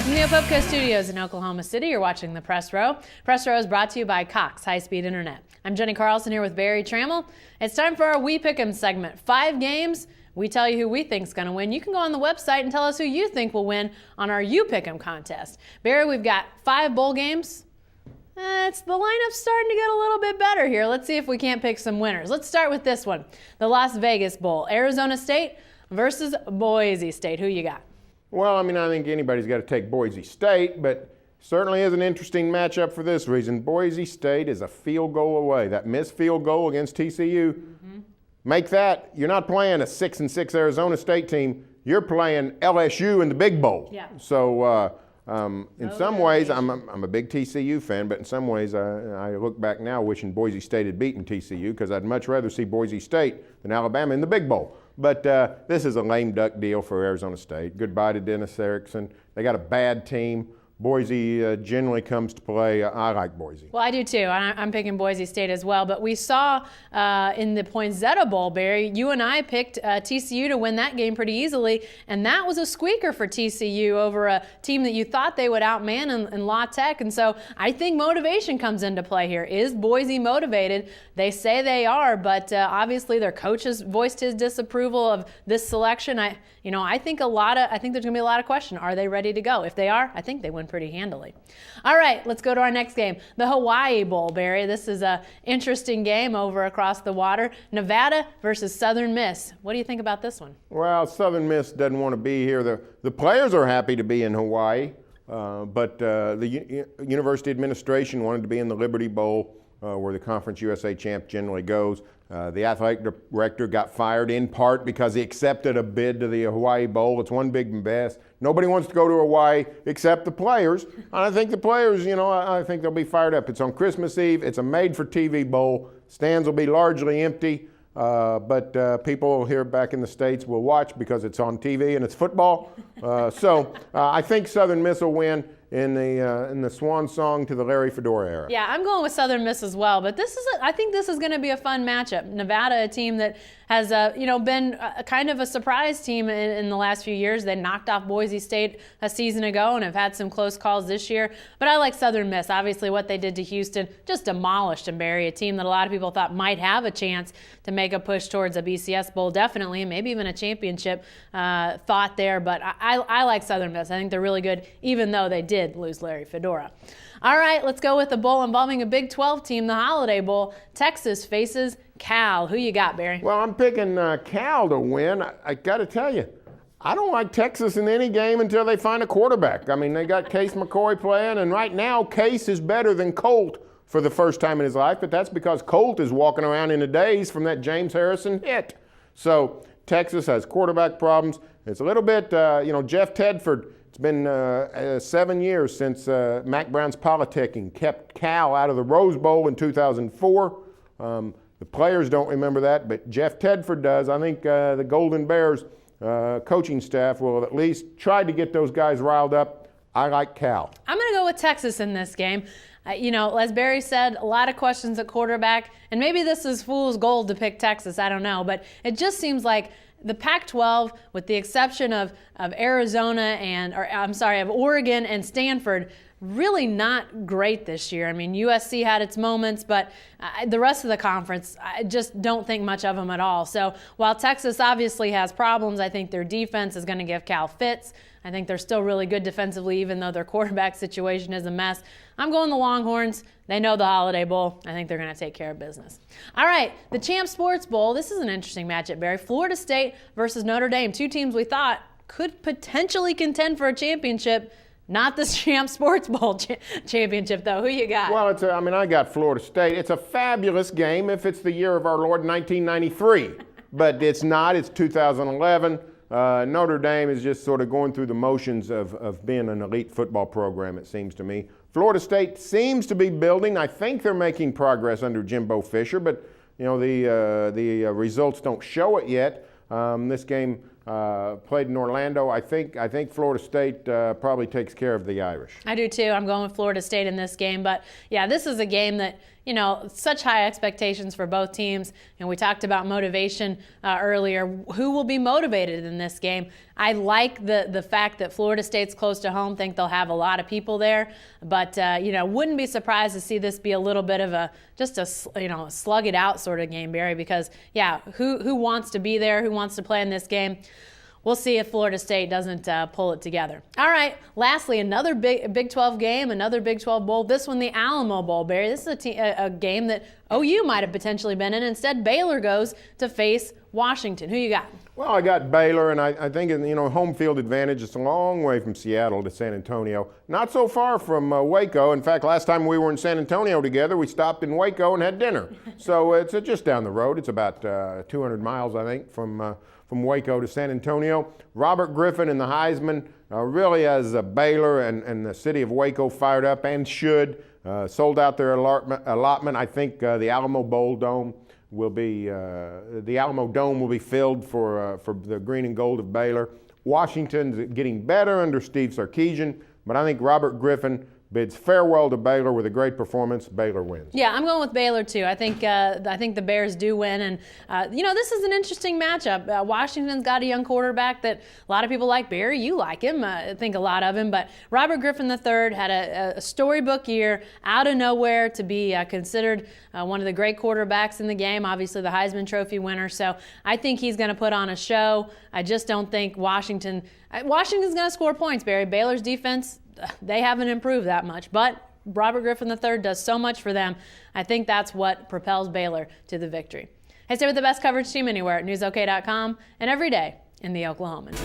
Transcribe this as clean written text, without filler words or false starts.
From the Opopco Studios in Oklahoma City, you're watching the Press Row. Press Row is brought to you by Cox High-Speed Internet. I'm Jenny Carlson here with Barry Trammell. It's time for our We Pick 'em segment. 5 games. We tell you who we think's going to win. You can go on the website and tell us who you think will win on our You Pick 'em contest. Barry, we've got 5 bowl games. The lineup's starting to get a little bit better here. Let's see if we can't pick some winners. Let's start with this one. The Las Vegas Bowl. Arizona State versus Boise State. Who you got? Well, I think anybody's got to take Boise State, but certainly is an interesting matchup for this reason. Boise State is a field goal away. That missed field goal against TCU, make that, you're not playing a 6-6 Arizona State team, you're playing LSU in the Big Bowl. Yeah. So in some ways, I'm a big TCU fan, but in some ways I look back now wishing Boise State had beaten TCU because I'd much rather see Boise State than Alabama in the Big Bowl. But this is a lame duck deal for Arizona State. Goodbye to Dennis Erickson. They got a bad team. Boise generally comes to play. I like Boise. Well, I do too. I'm picking Boise State as well. But we saw in the Poinsettia Bowl, Barry, you and I picked TCU to win that game pretty easily, and that was a squeaker for TCU over a team that you thought they would outman in La Tech. And so I think motivation comes into play here. Is Boise motivated? They say they are, but obviously their coach has voiced his disapproval of this selection. I think there's going to be a lot of question. Are they ready to go? If they are, I think they win pretty handily. All right, let's go to our next game, the Hawaii Bowl, Barry. This is an interesting game over across the water. Nevada versus Southern Miss. What do you think about this one? Well, Southern Miss doesn't want to be here. The players are happy to be in Hawaii, but the university administration wanted to be in the Liberty Bowl, where the Conference USA champ generally goes. The athletic director got fired in part because he accepted a bid to the Hawaii Bowl. It's one big mess. Nobody wants to go to Hawaii except the players. And I think the players, I think they'll be fired up. It's on Christmas Eve. It's a made-for-TV bowl. Stands will be largely empty, but people here back in the States will watch because it's on TV and it's football. So I think Southern Miss will win in the swan song to the Larry Fedora era. Yeah, I'm going with Southern Miss as well, but I think this is going to be a fun matchup. Nevada, a team that has been kind of a surprise team in the last few years. They knocked off Boise State a season ago and have had some close calls this year. But I like Southern Miss. Obviously, what they did to Houston just demolished them, Barry, a team that a lot of people thought might have a chance to make a push towards a BCS Bowl, definitely, and maybe even a championship thought there. But I like Southern Miss. I think they're really good, even though they did lose Larry Fedora. All right, let's go with a bowl involving a Big 12 team, the Holiday Bowl. Texas faces Cal. Who you got, Barry? Well, I'm picking Cal to win. I got to tell you, I don't like Texas in any game until they find a quarterback. They got Case McCoy playing, and right now Case is better than Colt for the first time in his life, but that's because Colt is walking around in a daze from that James Harrison hit. So Texas has quarterback problems. It's a little bit, Jeff Tedford. It's been 7 years since Mac Brown's politicking kept Cal out of the Rose Bowl in 2004. The players don't remember that, but Jeff Tedford does. I think the Golden Bears coaching staff will at least try to get those guys riled up. I like Cal. I'm going to go with Texas in this game. As Barry said, a lot of questions at quarterback, and maybe this is fool's gold to pick Texas, I don't know, but it just seems like the Pac-12, with the exception of Arizona of Oregon and Stanford, really not great this year. USC had its moments, but the rest of the conference, I just don't think much of them at all. So while Texas obviously has problems, I think their defense is going to give Cal fits. I think they're still really good defensively, even though their quarterback situation is a mess. I'm going the Longhorns. They know the Holiday Bowl. I think they're going to take care of business. All right, the Champ Sports Bowl. This is an interesting matchup, Barry. Florida State versus Notre Dame. 2 teams we thought could potentially contend for a championship. Not the Champ Sports Bowl championship, though. Who you got? Well, I got Florida State. It's a fabulous game if it's the year of our Lord 1993. But it's not. It's 2011. Notre Dame is just sort of going through the motions of being an elite football program, it seems to me. Florida State seems to be building. I think they're making progress under Jimbo Fisher, but the results don't show it yet. This game played in Orlando. I think Florida State probably takes care of the Irish. I do too. I'm going with Florida State in this game, but yeah, this is a game that such high expectations for both teams. And we talked about motivation earlier. Who will be motivated in this game? I like the fact that Florida State's close to home. Think they'll have a lot of people there. But, wouldn't be surprised to see this be a little bit of a slug it out sort of game, Barry, because, who wants to be there? Who wants to play in this game? We'll see if Florida State doesn't pull it together. All right, lastly, another Big 12 game, another Big 12 bowl. This one, the Alamo Bowl, Barry. This is a game that OU might have potentially been in. Instead, Baylor goes to face Washington. Who you got? Well, I got Baylor, and I think, home field advantage. It's a long way from Seattle to San Antonio. Not so far from Waco. In fact, last time we were in San Antonio together, we stopped in Waco and had dinner. So it's just down the road. It's about 200 miles, I think, from Waco to San Antonio. Robert Griffin and the Heisman really has Baylor and the city of Waco fired up, and should. Sold out their allotment. I think the Alamo Bowl dome will be the Alamo Dome will be filled for the green and gold of Baylor. Washington's getting better under Steve Sarkisian, but I think Robert Griffin bids farewell to Baylor with a great performance. Baylor wins. Yeah, I'm going with Baylor too. I think the Bears do win, and this is an interesting matchup. Washington's got a young quarterback that a lot of people like. Barry, you like him. I think a lot of him, but Robert Griffin III had a storybook year out of nowhere to be considered one of the great quarterbacks in the game. Obviously, the Heisman Trophy winner. So I think he's going to put on a show. I just don't think Washington's going to score points. Barry, Baylor's defense, they haven't improved that much, but Robert Griffin III does so much for them. I think that's what propels Baylor to the victory. Hey, stay with the best coverage team anywhere at newsok.com and every day in the Oklahoman.